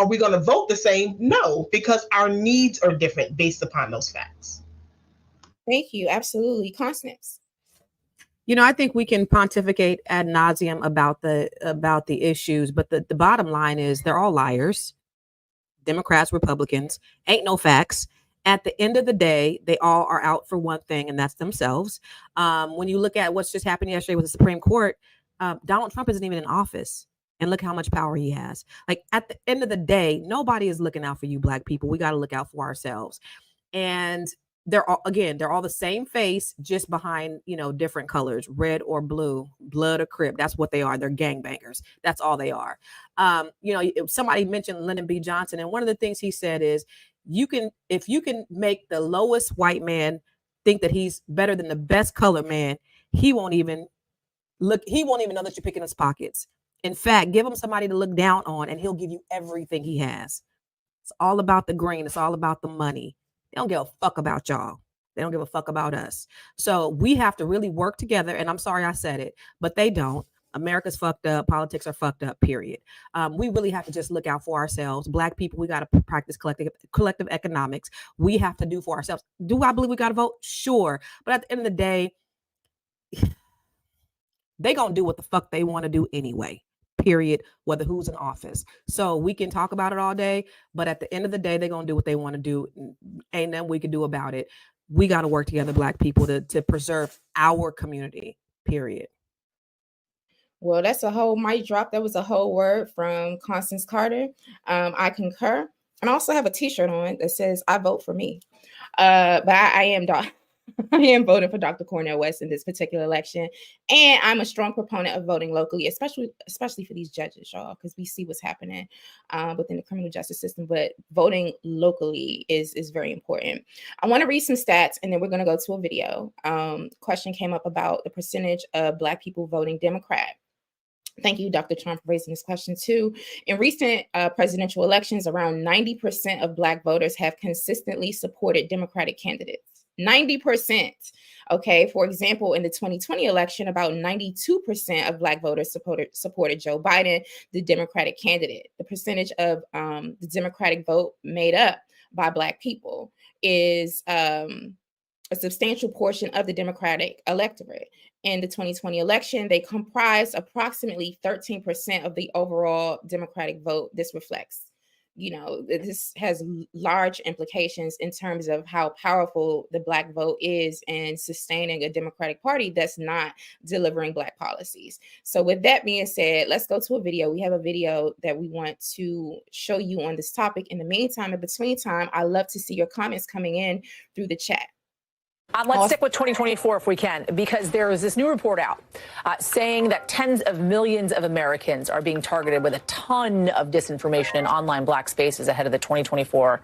are we going to vote the same? No, because our needs are different based upon those facts. Thank you. Absolutely. Constance. I think we can pontificate ad nauseum about the issues, but the bottom line is they're all liars. Democrats, Republicans, ain't no facts. At the end of the day, they all are out for one thing, and that's themselves. When you look at what's just happened yesterday with the Supreme Court, Donald Trump isn't even in office. And look how much power he has. Like, at the end of the day, nobody is looking out for you, Black people. We got to look out for ourselves. And they're all the same face, just behind, different colors, red or blue, blood or Crip. That's what they are. They're gangbangers. That's all they are. Somebody mentioned Lyndon B. Johnson. And one of the things he said is, if you can make the lowest white man think that he's better than the best colored man, he won't even know that you're picking his pockets. In fact, give him somebody to look down on and he'll give you everything he has. It's all about the green. It's all about the money. They don't give a fuck about y'all. They don't give a fuck about us. So we have to really work together. And I'm sorry I said it, but they don't. America's fucked up. Politics are fucked up, period. We really have to just look out for ourselves. Black people, we got to practice collective economics. We have to do for ourselves. Do I believe we got to vote? Sure. But at the end of the day, they going to do what the fuck they want to do anyway. Period, whether who's in office. So we can talk about it all day, but at the end of the day, they're going to do what they want to do. Ain't nothing we can do about it. We got to work together, Black people, to preserve our community, period. Well, that's a whole mic drop. That was a whole word from Constance Carter. I concur. And I also have a t-shirt on that says, I vote for me. But I am voting for Dr. Cornel West in this particular election. And I'm a strong proponent of voting locally, especially for these judges, y'all, because we see what's happening within the criminal justice system. But voting locally is very important. I want to read some stats, and then we're going to go to a video. Question came up about the percentage of Black people voting Democrat. Thank you, Dr. Trump, for raising this question too. In recent presidential elections, around 90% of Black voters have consistently supported Democratic candidates. 90%. Okay. For example, in the 2020 election, about 92% of Black voters supported Joe Biden, the Democratic candidate. The percentage of the Democratic vote made up by Black people is a substantial portion of the Democratic electorate. In the 2020 election, they comprised approximately 13% of the overall Democratic vote. This reflects, this has large implications in terms of how powerful the Black vote is in sustaining a Democratic Party that's not delivering Black policies. So with that being said, let's go to a video. We have a video that we want to show you on this topic. In the meantime, in between time, I love to see your comments coming in through the chat. Let's stick with 2024 if we can, because there is this new report out saying that tens of millions of Americans are being targeted with a ton of disinformation in online Black spaces ahead of the 2024